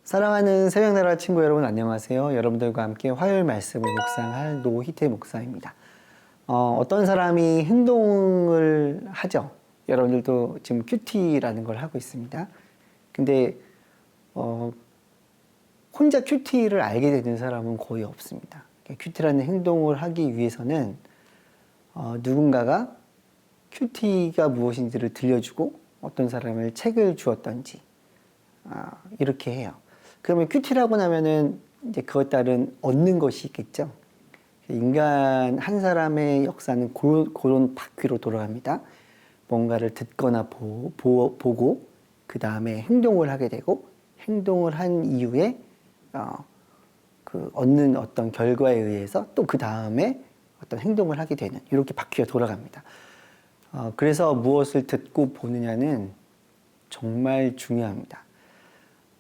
사랑하는 새벽나라 친구 여러분 안녕하세요. 여러분들과 함께 화요일 말씀을 묵상할 노희태 목사입니다. 어떤 사람이 행동을 하죠. 여러분들도 지금 큐티라는 걸 하고 있습니다. 근데 혼자 큐티를 알게 되는 사람은 거의 없습니다. 큐티라는 행동을 하기 위해서는 누군가가 큐티가 무엇인지를 들려주고 어떤 사람을 책을 주었던지 이렇게 해요. 그러면 큐티라고 나면은 이제 그것 따른 얻는 것이 있겠죠. 인간 한 사람의 역사는 그런 바퀴로 돌아갑니다. 뭔가를 듣거나 보고 그 다음에 행동을 하게 되고 행동을 한 이후에 그 얻는 어떤 결과에 의해서 또 그 다음에 어떤 행동을 하게 되는 이렇게 바퀴가 돌아갑니다. 그래서 무엇을 듣고 보느냐는 정말 중요합니다.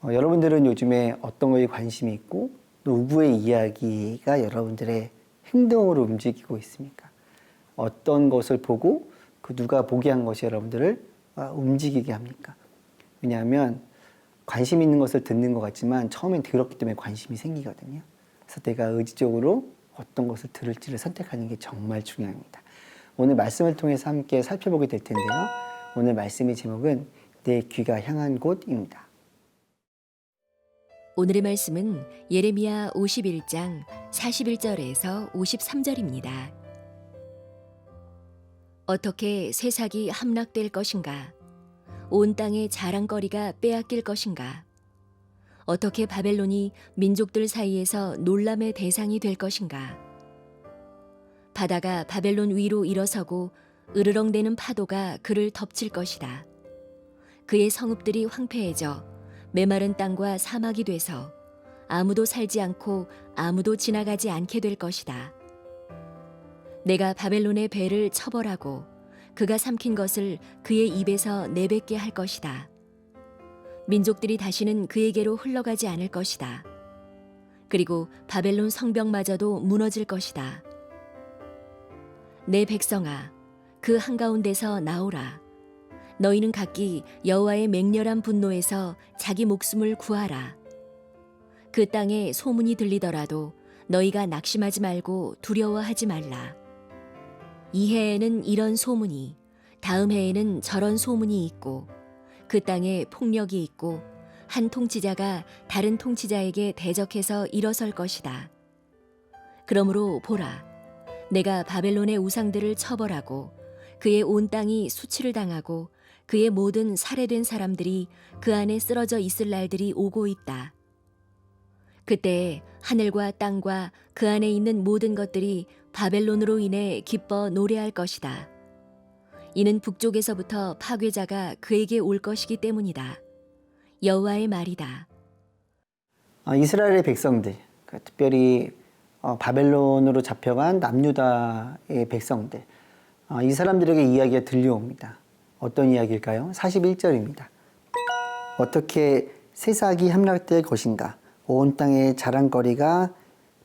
여러분들은 요즘에 어떤 거에 관심이 있고 누구의 이야기가 여러분들의 행동으로 움직이고 있습니까? 어떤 것을 보고 그 누가 보게 한 것이 여러분들을 움직이게 합니까? 왜냐하면 관심 있는 것을 듣는 것 같지만 처음엔 들었기 때문에 관심이 생기거든요. 그래서 내가 의지적으로 어떤 것을 들을지를 선택하는 게 정말 중요합니다. 오늘 말씀을 통해서 함께 살펴보게 될 텐데요. 오늘 말씀의 제목은 내 귀가 향한 곳입니다. 오늘의 말씀은 예레미야 51장 41절에서 53절입니다. 어떻게 새삭이 함락될 것인가? 온 땅의 자랑거리가 빼앗길 것인가? 어떻게 바벨론이 민족들 사이에서 놀람의 대상이 될 것인가? 바다가 바벨론 위로 일어서고 으르렁대는 파도가 그를 덮칠 것이다. 그의 성읍들이 황폐해져 메마른 땅과 사막이 돼서 아무도 살지 않고 아무도 지나가지 않게 될 것이다. 내가 바벨론의 배를 처벌하고 그가 삼킨 것을 그의 입에서 내뱉게 할 것이다. 민족들이 다시는 그에게로 흘러가지 않을 것이다. 그리고 바벨론 성벽마저도 무너질 것이다. 내 백성아, 그 한가운데서 나오라. 너희는 각기 여호와의 맹렬한 분노에서 자기 목숨을 구하라. 그 땅에 소문이 들리더라도 너희가 낙심하지 말고 두려워하지 말라. 이 해에는 이런 소문이, 다음 해에는 저런 소문이 있고 그 땅에 폭력이 있고 한 통치자가 다른 통치자에게 대적해서 일어설 것이다. 그러므로 보라, 내가 바벨론의 우상들을 처벌하고 그의 온 땅이 수치를 당하고 그의 모든 살해된 사람들이 그 안에 쓰러져 있을 날들이 오고 있다. 그때 하늘과 땅과 그 안에 있는 모든 것들이 바벨론으로 인해 기뻐 노래할 것이다. 이는 북쪽에서부터 파괴자가 그에게 올 것이기 때문이다. 여호와의 말이다. 이스라엘의 백성들, 특별히 바벨론으로 잡혀간 남유다의 백성들, 이 사람들에게 이야기가 들려옵니다. 어떤 이야기일까요? 41절입니다. 어떻게 새삭이 함락될 것인가? 온 땅의 자랑거리가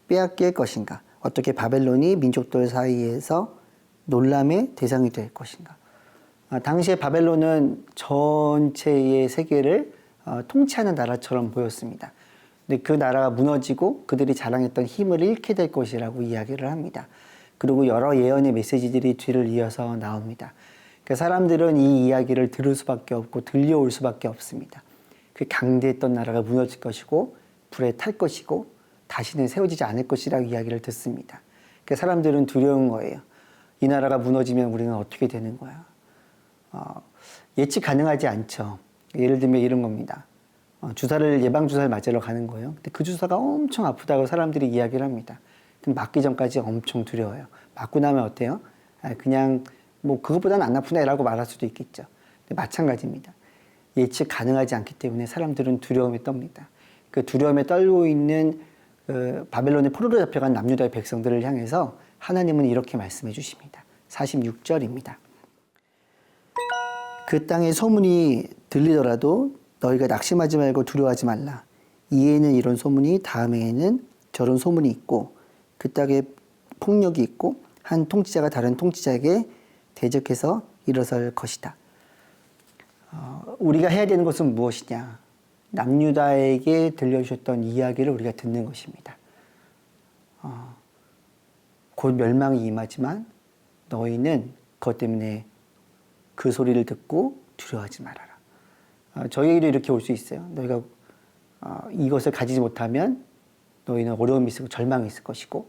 빼앗길 것인가? 어떻게 바벨론이 민족들 사이에서 놀람의 대상이 될 것인가? 당시에 바벨론은 전체의 세계를 통치하는 나라처럼 보였습니다. 근데 그 나라가 무너지고 그들이 자랑했던 힘을 잃게 될 것이라고 이야기를 합니다. 그리고 여러 예언의 메시지들이 뒤를 이어서 나옵니다. 사람들은 이 이야기를 들을 수밖에 없고 들려올 수밖에 없습니다. 그 강대했던 나라가 무너질 것이고 불에 탈 것이고 다시는 세워지지 않을 것이라고 이야기를 듣습니다. 사람들은 두려운 거예요. 이 나라가 무너지면 우리는 어떻게 되는 거야? 예측 가능하지 않죠. 예를 들면 이런 겁니다. 예방주사를 맞으러 가는 거예요. 근데 그 주사가 엄청 아프다고 사람들이 이야기를 합니다. 근데 맞기 전까지 엄청 두려워요. 맞고 나면 어때요? 그냥 그것보다는 안 아프네라고 말할 수도 있겠죠. 근데 마찬가지입니다. 예측 가능하지 않기 때문에 사람들은 두려움에 떱니다. 그 두려움에 떨고 있는 바벨론의 포로로 잡혀간 남유다의 백성들을 향해서 하나님은 이렇게 말씀해 주십니다. 46절입니다. 그 땅의 소문이 들리더라도 너희가 낙심하지 말고 두려워하지 말라. 이 해에는 이런 소문이, 다음 해에는 저런 소문이 있고 그 땅에 폭력이 있고 한 통치자가 다른 통치자에게 대적해서 일어설 것이다. 우리가 해야 되는 것은 무엇이냐? 남유다에게 들려주셨던 이야기를 우리가 듣는 것입니다. 곧 멸망이 임하지만 너희는 그것 때문에 그 소리를 듣고 두려워하지 말아라. 저희에게도 이렇게 올 수 있어요. 너희가 이것을 가지지 못하면 너희는 어려움이 있고 절망이 있을 것이고,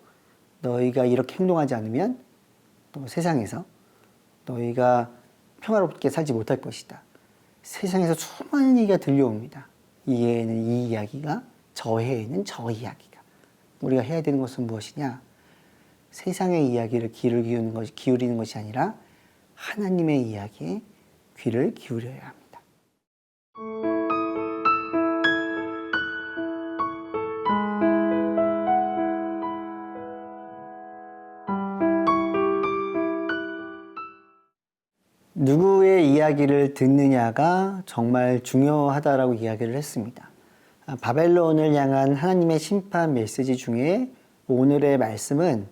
너희가 이렇게 행동하지 않으면 또 세상에서 너희가 평화롭게 살지 못할 것이다. 세상에서 수많은 얘기가 들려옵니다. 이 해에는 이 이야기가, 저 해에는 저 이야기가. 우리가 해야 되는 것은 무엇이냐? 세상의 이야기를 귀를 기울이는 것이 아니라 하나님의 이야기에 귀를 기울여야 합니다. 누구의 이야기를 듣느냐가 정말 중요하다라고 이야기를 했습니다. 바벨론을 향한 하나님의 심판 메시지 중에 오늘의 말씀은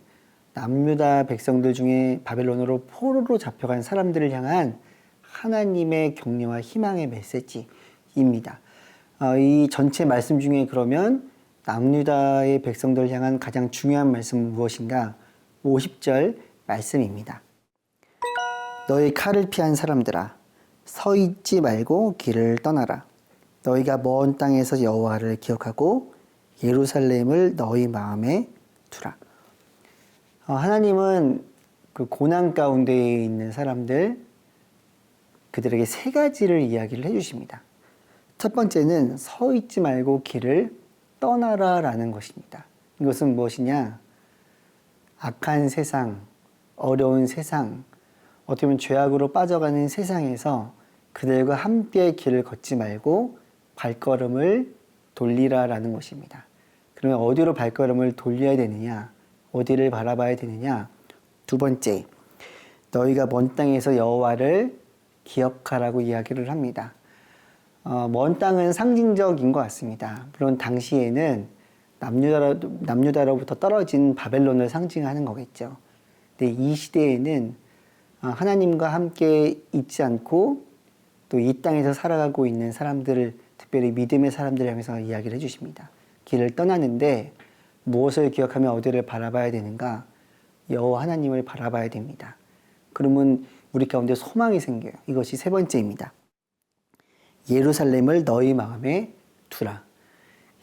남유다 백성들 중에 바벨론으로 포로로 잡혀간 사람들을 향한 하나님의 격려와 희망의 메시지입니다. 이 전체 말씀 중에 그러면 남유다의 백성들을 향한 가장 중요한 말씀은 무엇인가? 50절 말씀입니다. 너희 칼을 피한 사람들아, 서 있지 말고 길을 떠나라. 너희가 먼 땅에서 여호와를 기억하고 예루살렘을 너희 마음에 두라. 하나님은 그 고난 가운데에 있는 사람들, 그들에게 세 가지를 이야기를 해주십니다. 첫 번째는 서 있지 말고 길을 떠나라 라는 것입니다. 이것은 무엇이냐? 악한 세상, 어려운 세상, 어떻게 보면 죄악으로 빠져가는 세상에서 그들과 함께 길을 걷지 말고 발걸음을 돌리라라는 것입니다. 그러면 어디로 발걸음을 돌려야 되느냐? 어디를 바라봐야 되느냐? 두 번째, 너희가 먼 땅에서 여호와를 기억하라고 이야기를 합니다. 먼 땅은 상징적인 것 같습니다. 물론 당시에는 남유다로부터 떨어진 바벨론을 상징하는 거겠죠. 근데 이 시대에는 하나님과 함께 있지 않고 또 이 땅에서 살아가고 있는 사람들을, 특별히 믿음의 사람들을 향해서 이야기를 해주십니다. 길을 떠나는데 무엇을 기억하며 어디를 바라봐야 되는가? 여호와 하나님을 바라봐야 됩니다. 그러면 우리 가운데 소망이 생겨요. 이것이 세 번째입니다. 예루살렘을 너희 마음에 두라.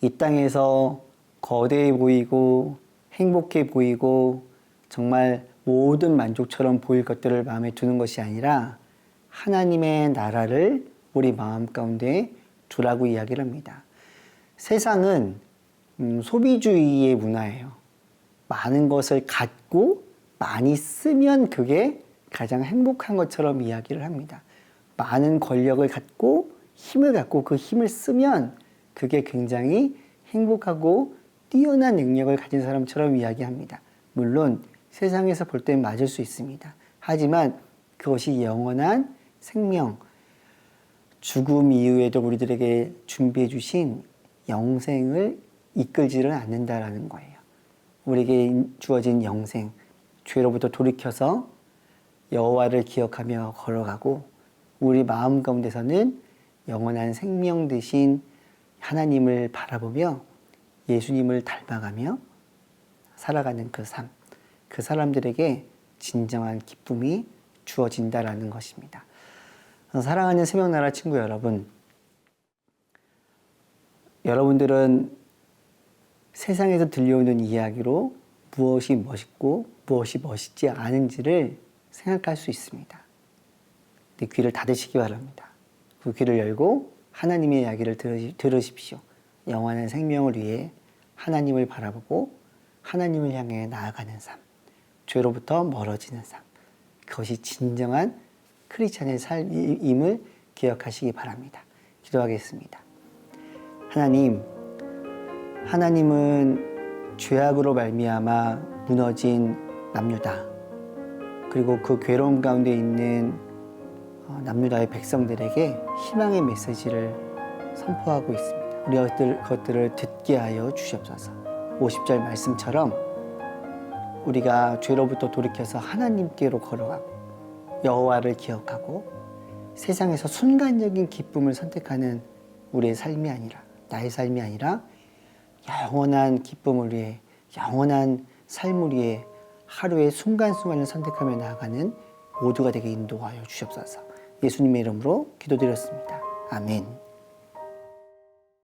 이 땅에서 거대해 보이고 행복해 보이고 정말 모든 만족처럼 보일 것들을 마음에 두는 것이 아니라 하나님의 나라를 우리 마음 가운데 두라고 이야기를 합니다. 세상은 소비주의의 문화예요. 많은 것을 갖고 많이 쓰면 그게 가장 행복한 것처럼 이야기를 합니다. 많은 권력을 갖고 힘을 갖고 그 힘을 쓰면 그게 굉장히 행복하고 뛰어난 능력을 가진 사람처럼 이야기합니다. 물론 세상에서 볼 땐 맞을 수 있습니다. 하지만 그것이 영원한 생명, 죽음 이후에도 우리들에게 준비해 주신 영생을 이끌지를 않는다라는 거예요. 우리에게 주어진 영생, 죄로부터 돌이켜서 여호와를 기억하며 걸어가고 우리 마음 가운데서는 영원한 생명 되신 하나님을 바라보며 예수님을 닮아가며 살아가는 그 삶, 그 사람들에게 진정한 기쁨이 주어진다라는 것입니다. 사랑하는 새벽나라 친구 여러분, 여러분들은 세상에서 들려오는 이야기로 무엇이 멋있고 무엇이 멋있지 않은지를 생각할 수 있습니다. 근데 귀를 닫으시기 바랍니다. 그 귀를 열고 하나님의 이야기를 들으십시오. 영원한 생명을 위해 하나님을 바라보고 하나님을 향해 나아가는 삶, 죄로부터 멀어지는 삶, 그것이 진정한 크리스찬의 삶임을 기억하시기 바랍니다. 기도하겠습니다. 하나님은 죄악으로 말미암아 무너진 남유다, 그리고 그 괴로움 가운데 있는 남유다의 백성들에게 희망의 메시지를 선포하고 있습니다. 우리 그것들을 듣게 하여 주시옵소서. 50절 말씀처럼 우리가 죄로부터 돌이켜서 하나님께로 걸어가고 여호와를 기억하고 세상에서 순간적인 기쁨을 선택하는 우리의 삶이 아니라, 나의 삶이 아니라 영원한 기쁨을 위해, 영원한 삶을 위해 하루의 순간순간을 선택하며 나아가는 모두가 되게 인도하여 주시옵소서. 예수님의 이름으로 기도드렸습니다. 아멘.